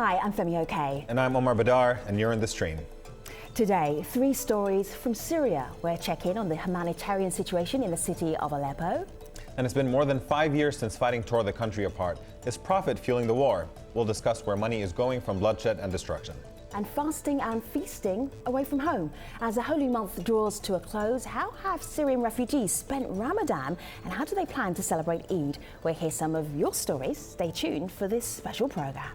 Hi, I'm Femi Oke. And I'm Omar Badar, and you're in the stream. Today, 3 stories from Syria. We'll check in on the humanitarian situation in the city of Aleppo. And it's been more than 5 years since fighting tore the country apart. Is profit fueling the war? We'll discuss where money is going from bloodshed and destruction. And fasting and feasting away from home. As the holy month draws to a close, how have Syrian refugees spent Ramadan and how do they plan to celebrate Eid? We'll hear some of your stories. Stay tuned for this special programme.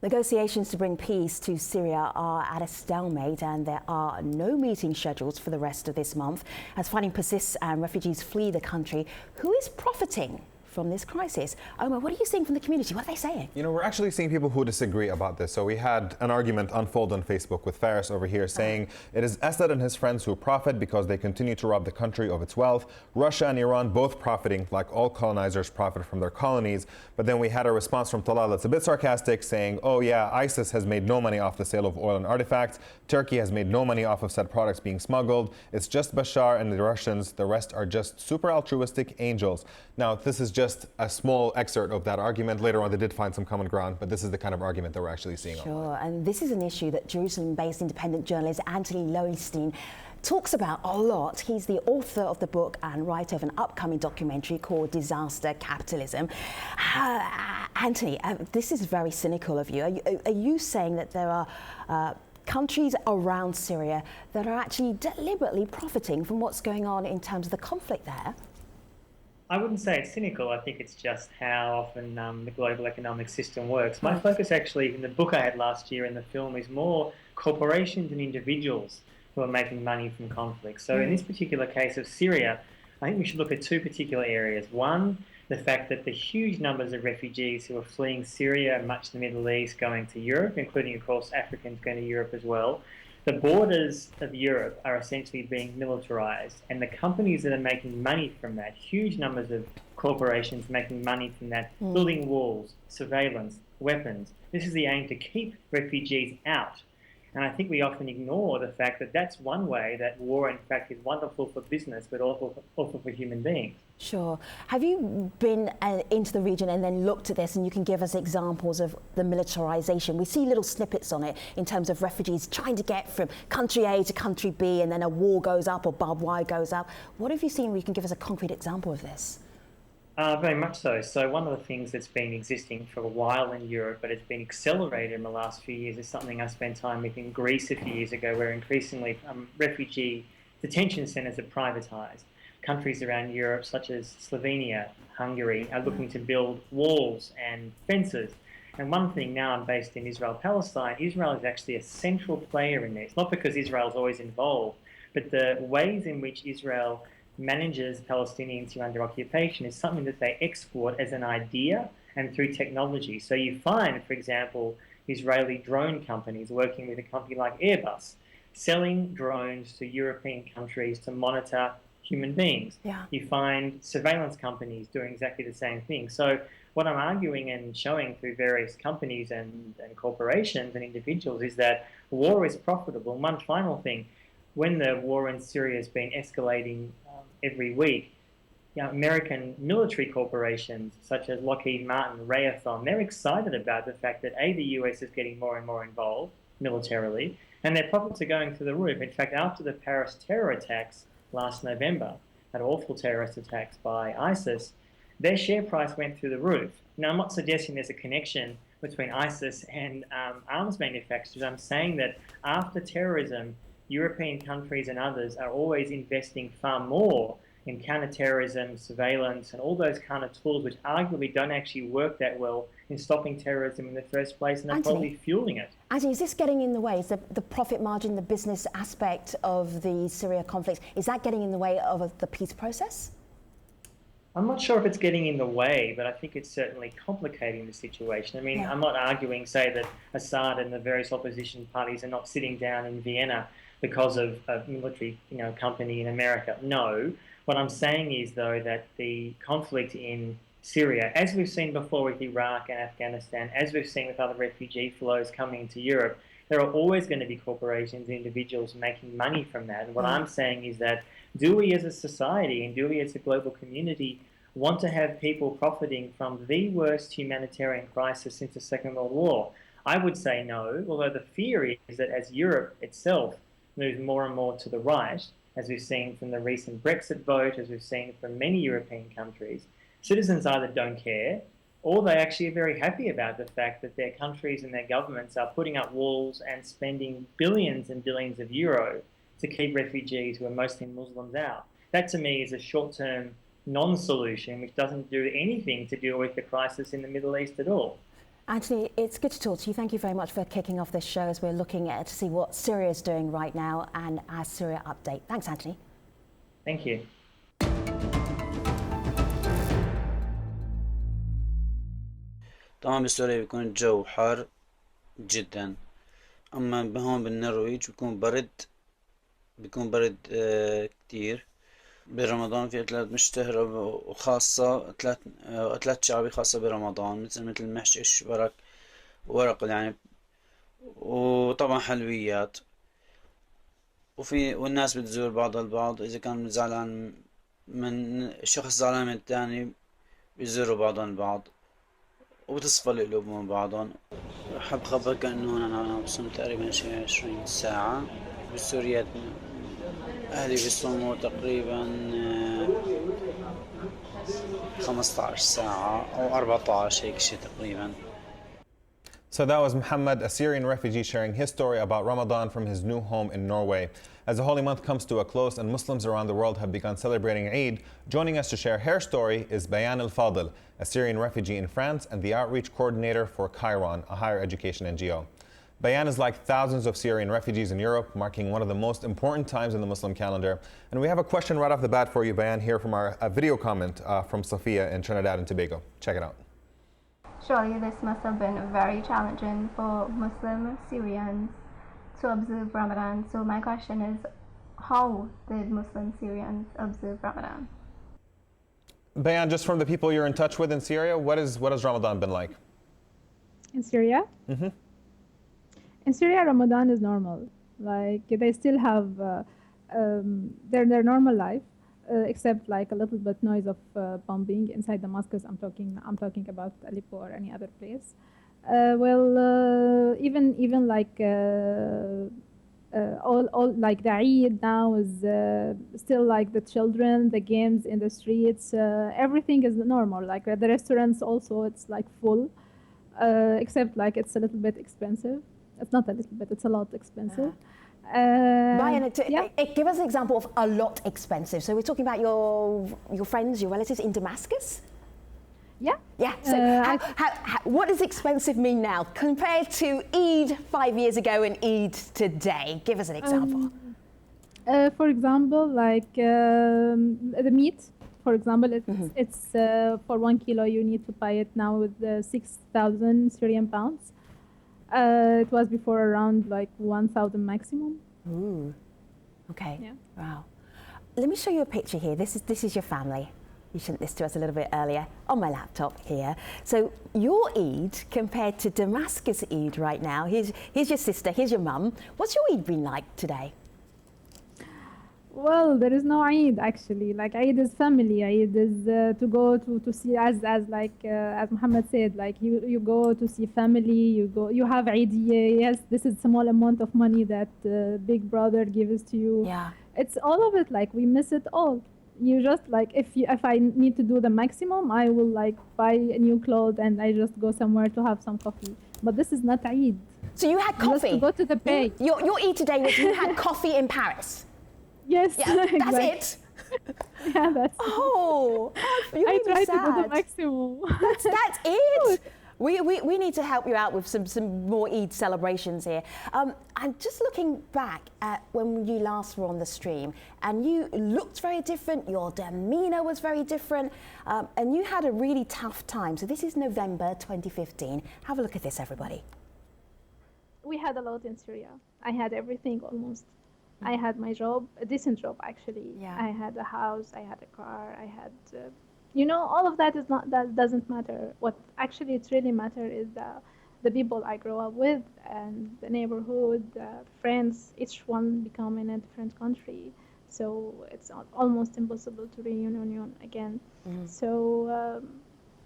Negotiations to bring peace to Syria are at a stalemate and there are no meetings scheduled for the rest of this month. As fighting persists and refugees flee the country, who is profiting from this crisis? Omar, what are you seeing from the community? What are they saying? You know, we're actually seeing people who disagree about this. So we had an argument unfold on Facebook with Piraeus over here saying it is Assad and his friends who profit because they continue to rob the country of its wealth. Russia and Iran both profiting like all colonizers profit from their colonies. But then we had a response from Talal that's a bit sarcastic saying, oh yeah, ISIS has made no money off the sale of oil and artifacts. Turkey has made no money off of said products being smuggled. It's just Bashar and the Russians. The rest are just super altruistic angels. Now, this is just a small excerpt of that argument. Later on, they did find some common ground, but this is the kind of argument that we're actually seeing. Sure, and this is an issue that Jerusalem-based independent journalist Anthony Lowenstein talks about a lot. He's the author of the book and writer of an upcoming documentary called Disaster Capitalism. Anthony, this is very cynical of you. Are you saying that there are countries around Syria that are actually deliberately profiting from what's going on in terms of the conflict there? I wouldn't say it's cynical. I think it's just how often the global economic system works. My focus actually in the book I had last year and the film is more corporations and individuals who are making money from conflict. So in this particular case of Syria, I think we should look at 2 particular areas. One, the fact that the huge numbers of refugees who are fleeing Syria and much of the Middle East going to Europe, including, of course, Africans going to Europe as well. The borders of Europe are essentially being militarized, and the companies that are making money from that, huge numbers of corporations making money from that, building walls, surveillance, weapons. This is the aim to keep refugees out. And I think we often ignore the fact that that's one way that war, in fact, is wonderful for business, but also for human beings. Sure. Have you been into the region and then looked at this, and you can give us examples of the militarization? We see little snippets on it in terms of refugees trying to get from country A to country B, and then a wall goes up or barbed wire goes up. What have you seen where you can give us a concrete example of this? Very much so. So one of the things that's been existing for a while in Europe, but it's been accelerated in the last few years, is something I spent time with in Greece a few years ago, where increasingly refugee detention centres are privatised. Countries around Europe, such as Slovenia, Hungary, are looking to build walls and fences. And one thing, now I'm based in Israel-Palestine, Israel is actually a central player in this, not because Israel's always involved, but the ways in which Israel manages Palestinians who are under occupation is something that they export as an idea and through technology. So you find, for example, Israeli drone companies working with a company like Airbus, selling drones to European countries to monitor human beings. Yeah. You find surveillance companies doing exactly the same thing. So what I'm arguing and showing through various companies and corporations and individuals is that war is profitable. And one final thing, when the war in Syria has been escalating every week, American military corporations such as Lockheed Martin, Raytheon, they're excited about the fact that the US is getting more and more involved militarily, and their profits are going through the roof. In fact, after the Paris terror attacks last November, that awful terrorist attacks by ISIS, their share price went through the roof. Now, I'm not suggesting there's a connection between ISIS and arms manufacturers. I'm saying that after terrorism, European countries and others are always investing far more in counterterrorism, surveillance, and all those kind of tools which arguably don't actually work that well in stopping terrorism in the first place, and they're probably fueling it. Anthony, is this getting in the way? Is the profit margin, the business aspect of the Syria conflict, is that getting in the way of the peace process? I'm not sure if it's getting in the way, but I think it's certainly complicating the situation. I mean, I'm not arguing, say, that Assad and the various opposition parties are not sitting down in Vienna because of a military, company in America. No. What I'm saying is, though, that the conflict in Syria, as we've seen before with Iraq and Afghanistan, as we've seen with other refugee flows coming into Europe, there are always going to be corporations and individuals making money from that. And what I'm saying is that Do we as a society and do we as a global community want to have people profiting from the worst humanitarian crisis since the Second World War? I would say no, although the fear is that as Europe itself moves more and more to the right, as we've seen from the recent Brexit vote, as we've seen from many European countries, citizens either don't care or they actually are very happy about the fact that their countries and their governments are putting up walls and spending billions and billions of euro to keep refugees who are mostly Muslims out. That to me is a short-term non-solution which doesn't do anything to deal with the crisis in the Middle East at all. Anthony, it's good to talk to you. Thank you very much for kicking off this show as we're looking at to see what Syria is doing right now and our Syria update. Thanks, Anthony. Thank you. طبعا بسوريا بيكون الجو حار جدا، أما هون بالنرويج بيكون برد كتير. برمضان في أكلات مشتهرة وخاصة أكلات شعبية خاصة برمضان مثل المحشش ورق يعني، وطبعا حلويات، والناس بتزور بعضها البعض. إذا كان زعلان من شخص زعلان من التاني بيزوروا بعضهم البعض وبتصفى القلوب من بعضهم. حاب خبرك انه انا بصوم تقريبا شي 20 ساعة بسوريا. اهلي بيصوموا تقريبا 15 ساعة او 14 هيك شي تقريبا. So that was Muhammad, a Syrian refugee, sharing his story about Ramadan from his new home in Norway. As the holy month comes to a close and Muslims around the world have begun celebrating Eid, joining us to share her story is Bayan Al-Fadl, a Syrian refugee in France and the outreach coordinator for Chiron, a higher education NGO. Bayan is like thousands of Syrian refugees in Europe, marking one of the most important times in the Muslim calendar. And we have a question right off the bat for you, Bayan, here from our video comment from Sophia in Trinidad and Tobago. Check it out. Surely this must have been very challenging for Muslim Syrians to observe Ramadan. So my question is, how did Muslim Syrians observe Ramadan? Bayan, just from the people you're in touch with in Syria, what has Ramadan been like? In Syria? Mm-hmm. In Syria, Ramadan is normal. Like they still have their normal life, except like a little bit noise of bombing inside Damascus. I'm talking about Aleppo or any other place. Even like all like the Eid now is still like the children, the games in the streets, everything is normal. Like the restaurants also, it's like full, except like it's a little bit expensive. It's not a little bit; it's a lot expensive. Bayan, yeah. give us an example of a lot expensive. So we're talking about your friends, your relatives in Damascus? Yeah. Yeah. So what does expensive mean now compared to Eid 5 years ago and Eid today? Give us an example. For example, like the meat. For example, it's for 1 kilo you need to buy it now with 6,000 Syrian pounds. It was before around like 1,000 maximum. Ooh. Okay. Yeah. Wow. Let me show you a picture here. This is your family. You sent this to us a little bit earlier on my laptop here. So your Eid compared to Damascus Eid right now. Here's your sister. Here's your mum. What's your Eid been like today? Well, there is no Eid actually. Like Eid is family. Eid is to go to see as Muhammad said. Like you go to see family. You have Eid. Yes, this is small amount of money that Big Brother gives to you. Yeah. It's all of it. Like we miss it all. You just like if I need to do the maximum, I will like buy a new clothes and I just go somewhere to have some coffee. But this is not Eid. So you had coffee. Just to go to the bay. Your Eid today was you had coffee in Paris. Yes. Yeah, exactly. that's it. Yeah, that's Oh, you I made me try sad. to do the maximum. That's it. We need to help you out with some more Eid celebrations here. I'm just looking back at when you last were on the stream, and you looked very different. Your demeanour was very different, and you had a really tough time. So this is November 2015. Have a look at this, everybody. We had a lot in Syria. I had everything almost. I had my job, a decent job actually. Yeah. I had a house, I had a car, I had, all of that doesn't matter. What actually it's really matter is the people I grow up with and the neighborhood, friends. Each one become in a different country. so it's almost impossible to reunion again. So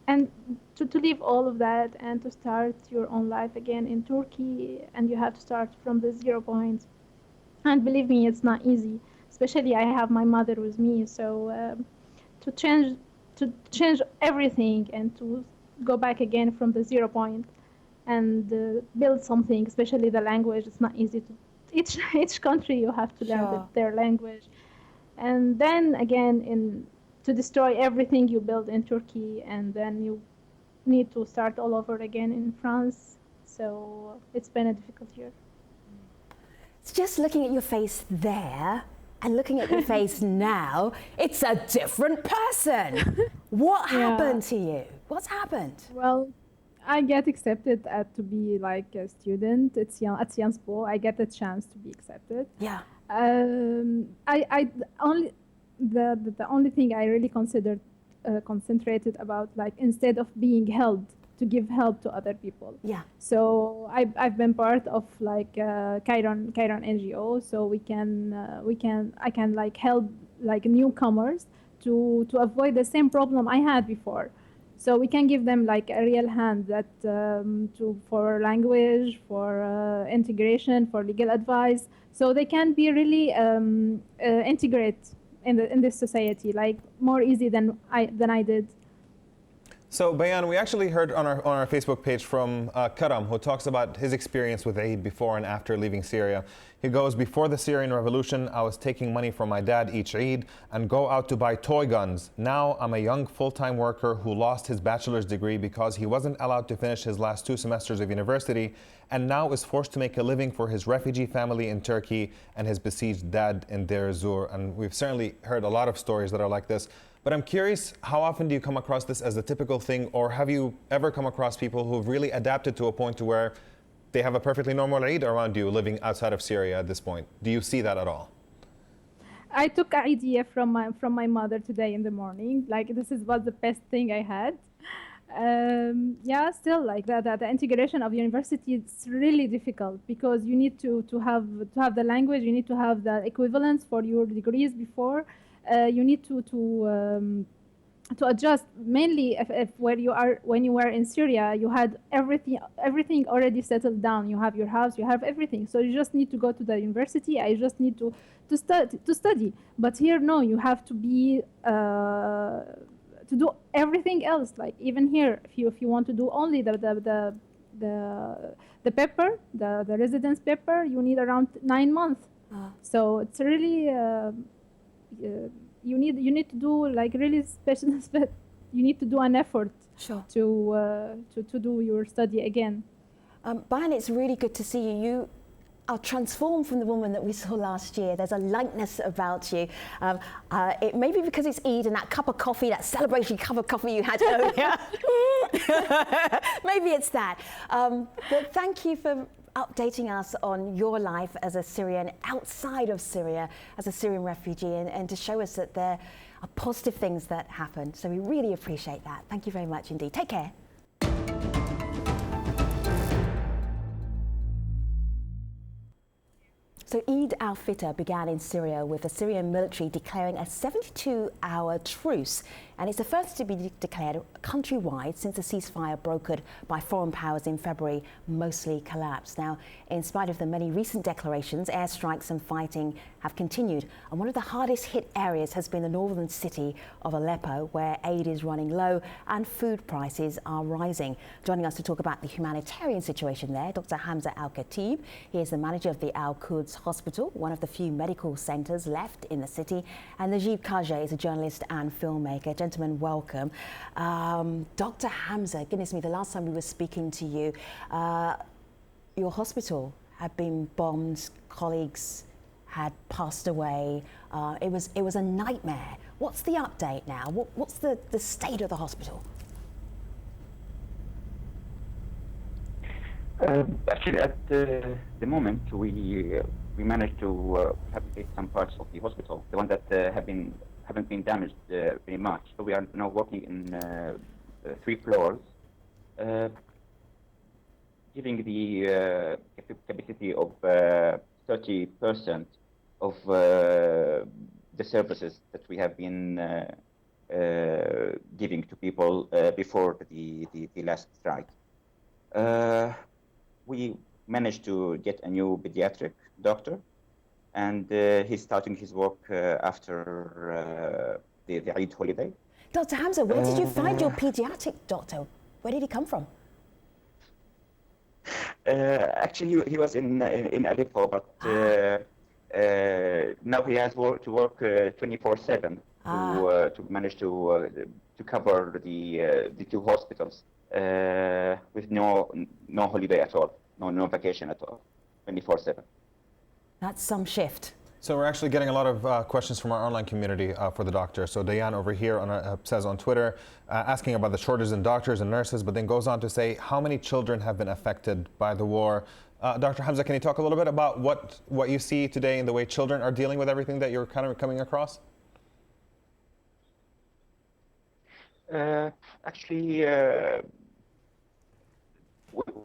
and to leave all of that and to start your own life again in Turkey, and you have to start from the 0 point. And believe me, it's not easy. Especially, I have my mother with me, so to change to change everything and to go back again from the 0 point and build something, especially the language. It's not easy to each country you have to learn Sure. their language, and then again to destroy everything you build in Turkey, and then you need to start all over again in France. So it's been a difficult year. It's just looking at your face there and looking at your face now, it's a different person. What happened to you? What's happened? Well, I get accepted to be like a student at Sciences Po. I get a chance to be accepted. Yeah. I only the only thing I really concentrated about, like, instead of being helped, to give help to other people. Yeah. So I've been part of like Chiron NGO. So I can like help like newcomers to avoid the same problem I had before. So we can give them like a real hand that for language, for integration, for legal advice, so they can be really integrate in this society, like more easy than I did. So, Bayan, we actually heard on our Facebook page from Karam, who talks about his experience with Eid before and after leaving Syria. He goes, before the Syrian revolution, I was taking money from my dad each Eid and go out to buy toy guns. Now I'm a young full-time worker who lost his bachelor's degree because he wasn't allowed to finish his last 2 semesters of university, and now is forced to make a living for his refugee family in Turkey and his besieged dad in Deir ez-Zor. And we've certainly heard a lot of stories that are like this. But I'm curious, how often do you come across this as a typical thing, or have you ever come across people who've really adapted to a point to where they have a perfectly normal Eid around you living outside of Syria at this point? Do you see that at all? I took an idea from my mother today in the morning. Like, was the best thing I had. Yeah, still like that. The integration of university, it's really difficult because you need to have the language. You need to have the equivalence for your degrees before. You need to adjust, mainly if when you were in Syria, you had everything already settled down. You have your house, you have everything, so you just need to go to the university. I just need to study. But here, no, you have to be to do everything else. Like, even here, if you want to do only the paper, the residence paper, you need around 9 months. So it's really you need to do like really special. You need to do an effort to do your study again. Bayan, it's really good to see you. You are transformed from the woman that we saw last year. There's a lightness about you. It may be because it's Eid and that cup of coffee, that celebration cup of coffee you had earlier. Maybe it's that. But thank you for updating us on your life as a Syrian outside of Syria, as a Syrian refugee, and to show us that there are positive things that happen. So we really appreciate that. Thank you very much indeed. Take care. So Eid al-Fitr began in Syria with the Syrian military declaring a 72-hour truce, and it's the first to be declared countrywide since the ceasefire brokered by foreign powers in February mostly collapsed. Now, in spite of the many recent declarations, airstrikes and fighting have continued, and one of the hardest hit areas has been the northern city of Aleppo, where aid is running low and food prices are rising. Joining us to talk about the humanitarian situation there, Dr. Hamza Al-Khatib. He is the manager of the Al-Quds Hospital, one of the few medical centres left in the city, and Najib Kajeh is a journalist and filmmaker. Gentlemen, welcome. Dr. Hamza, goodness me, the last time we were speaking to you, your hospital had been bombed, colleagues had passed away. It was a nightmare. What's the update now? What's the state of the hospital? Actually, at the moment, we managed to rehabilitate some parts of the hospital, the ones that haven't been damaged very much. So we are now working in 3 floors, giving the capacity of 30% of the services that we have been giving to people before the last strike. We managed to get a new pediatric doctor, and he's starting his work after the Eid holiday. Dr. Hamza, where did you find your pediatric doctor? Where did he come from? Actually, he was in Aleppo, but now he has to work 24/7 to manage to cover the two hospitals with no holiday at all, no vacation at all, 24/7. That's some shift. So we're actually getting a lot of questions from our online community for the doctor. So Dayan over here says on Twitter, asking about the shortages in doctors and nurses, but then goes on to say, how many children have been affected by the war? Dr. Hamza, can you talk a little bit about what you see today in the way children are dealing with everything that you're kind of coming across? Actually,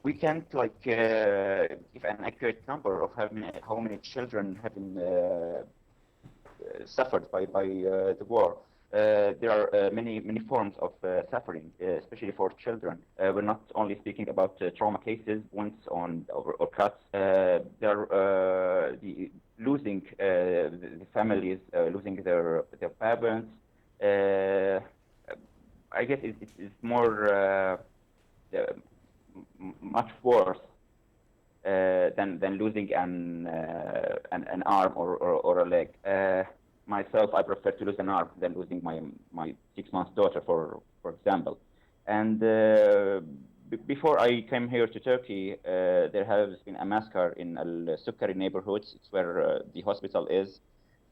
we can't give an accurate number of how many children have been suffered by the war. There are many forms of suffering, especially for children. We're not only speaking about trauma cases, wounds or cuts. They're losing the families, losing their parents. I guess it's more much worse than losing an arm or a leg. Myself, I prefer to lose an arm than losing my 6-month daughter, for example. And before I came here to Turkey, there has been a massacre in Al-Sukkari neighborhood. It's where the hospital is.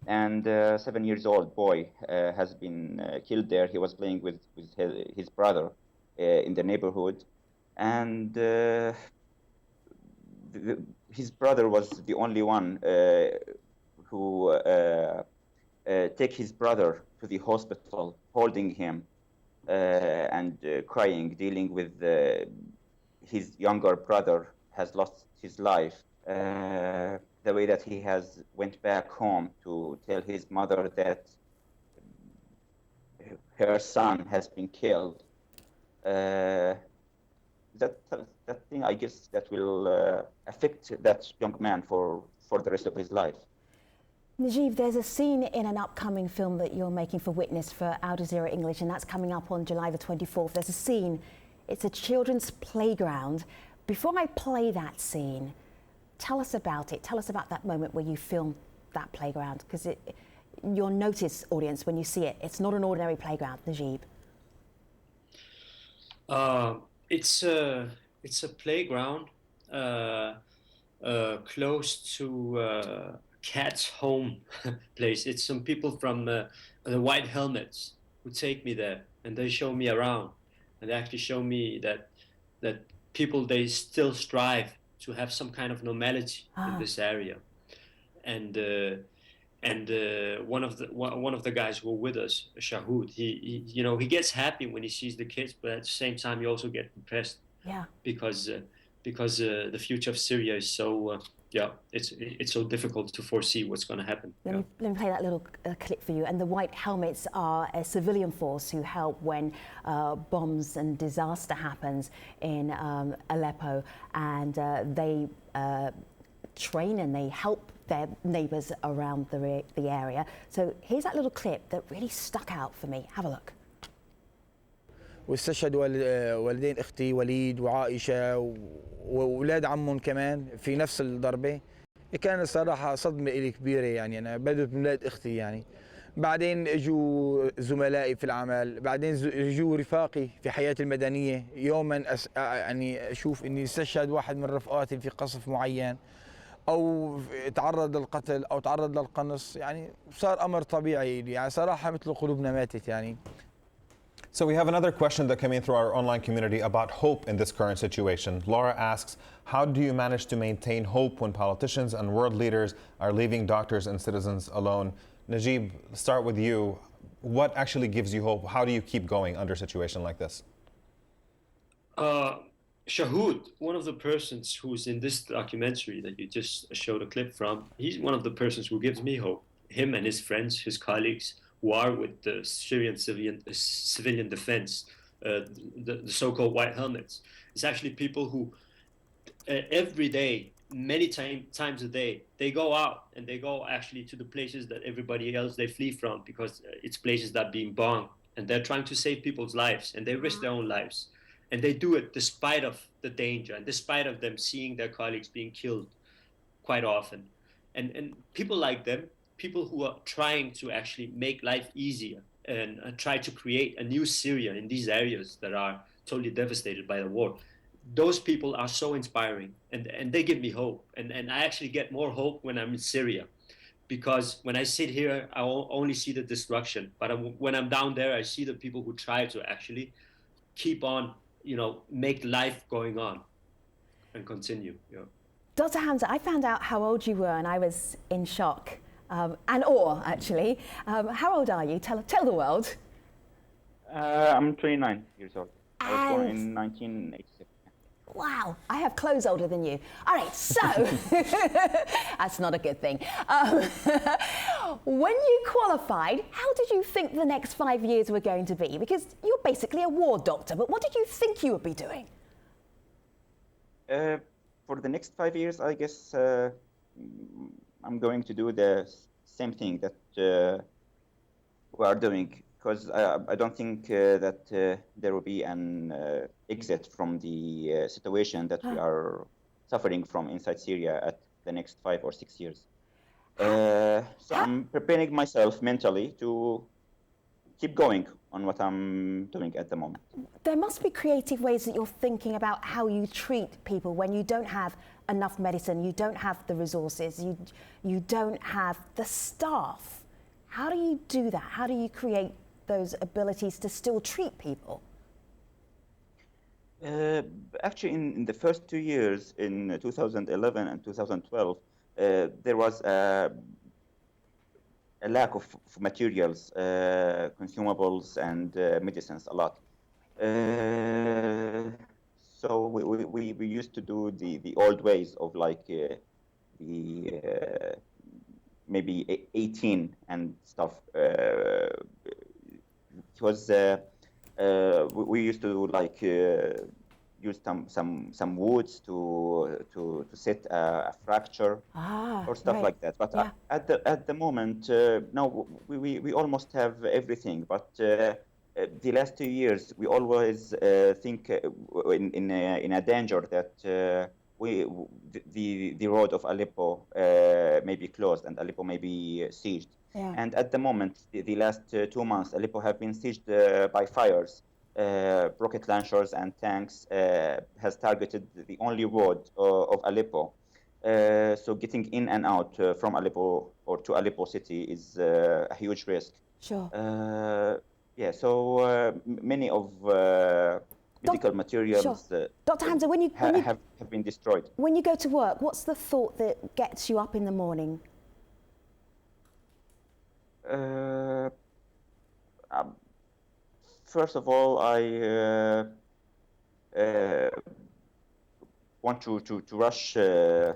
And a 7-year-old boy has been killed there. He was playing with his brother in the neighborhood. And his brother was the only one who take his brother to the hospital, holding him and crying, dealing with his younger brother has lost his life. The way that he has went back home to tell his mother that her son has been killed. That thing, I guess, that will affect that young man for the rest of his life. Najib, there's a scene in an upcoming film that you're making for Witness for Al Jazeera English, and that's coming up on July the 24th. There's a scene, it's a children's playground. Before I play that scene, tell us about it. Tell us about that moment where you filmed that playground, because you'll notice, audience, when you see it, it's not an ordinary playground, Najib. It's a playground close to Cat's home place. It's some people from the White Helmets who take me there, and they show me around, and they actually show me that people, they still strive to have some kind of normality in this area. And one of the guys who were with us, Shahud, he gets happy when he sees the kids, but at the same time he also gets depressed. Yeah. Because the future of Syria is so it's so difficult to foresee what's going to happen. Let me play that little clip for you. And the White Helmets are a civilian force who help when bombs and disaster happens in Aleppo, and they train and they help their neighbours around the area. So here's that little clip that really stuck out for me. Have a look. واستشهد والدين اختي وليد وعائشه واولاد عمهم كمان في نفس الضربه. كان الصراحه صدمه لي كبيره، يعني انا بدت من اولاد اختي يعني. بعدين اجوا زملائي في العمل، بعدين اجوا رفاقي في حياتي المدنيه. يوما يعني اشوف اني استشهد واحد من رفقاتي في قصف معين، او تعرض للقتل او تعرض للقنص، يعني صار امر طبيعي، يعني صراحه مثل قلوبنا ماتت يعني. So we have another question that came in through our online community about hope in this current situation. Laura asks, how do you manage to maintain hope when politicians and world leaders are leaving doctors and citizens alone? Najib, start with you. What actually gives you hope? How do you keep going under a situation like this? Shahud, one of the persons who's in this documentary that you just showed a clip from, he's one of the persons who gives me hope. him and his friends, his colleagues, who are with the Syrian civilian defense, the so-called white helmets. It's actually people who every day, many times a day, they go out and they go actually to the places that everybody else they flee from, because it's places that are being bombed, and they're trying to save people's lives, and they risk their own lives, and they do it despite of the danger and despite of them seeing their colleagues being killed quite often. And people like them, people who are trying to actually make life easier and try to create a new Syria in these areas that are totally devastated by the war, those people are so inspiring, and they give me hope. And I actually get more hope when I'm in Syria, because when I sit here, I only see the destruction. But when I'm down there, I see the people who try to actually keep on, make life going on and continue. Dr. Hamza, I found out how old you were and I was in shock and awe, actually. How old are you? Tell the world. I'm 29 years old. I was born in 1986. Wow, I have clothes older than you. All right, so that's not a good thing. When you qualified, how did you think the next 5 years were going to be? Because you're basically a war doctor, but what did you think you would be doing? For the next 5 years, I guess I'm going to do the same thing that we are doing, because I don't think that there will be an exit from the situation that we are suffering from inside Syria at the next 5 or 6 years. So I'm preparing myself mentally to keep going on what I'm doing at the moment. There must be creative ways that you're thinking about how you treat people when you don't have enough medicine, you don't have the resources, you don't have the staff. How do you do that? How do you create those abilities to still treat people? Actually, in the first 2 years, in 2011 and 2012, there was a lack of materials, consumables, and medicines a lot. So we used to do the old ways of like the maybe 18 and stuff. It was we used to like use some woods to set a fracture or stuff like that. But at the moment, no, we almost have everything. But the last 2 years, we always think in a danger that the road of Aleppo may be closed and Aleppo may be sieged. Yeah. And at the moment, the last 2 months, Aleppo have been sieged by fires. Rocket launchers and tanks has targeted the only road of Aleppo. So getting in and out from Aleppo or to Aleppo city is a huge risk. Sure. Yeah, so many of medical materials Dr. Hamza, when you have been destroyed. When you go to work, what's the thought that gets you up in the morning? First of all, I want to rush to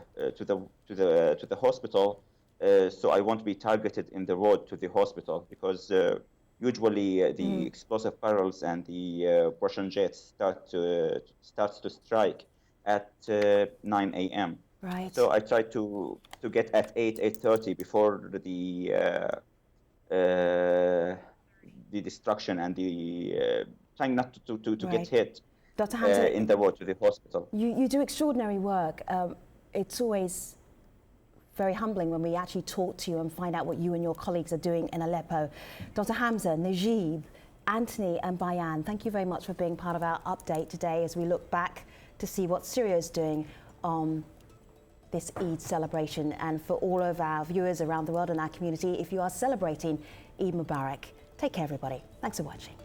the hospital, so I won't be targeted in the road to the hospital, because usually the explosive barrels and the Russian jets starts to strike at 9 a.m. Right. So I try to get at 8:30 before the destruction and the trying not to get hit Dr. Hamza, in the road to the hospital. You do extraordinary work. It's always very humbling when we actually talk to you and find out what you and your colleagues are doing in Aleppo. Dr. Hamza, Najib, Anthony and Bayan, thank you very much for being part of our update today as we look back to see what Syria is doing on this Eid celebration. And for all of our viewers around the world and our community, if you are celebrating Eid Mubarak, take care everybody. Thanks for watching.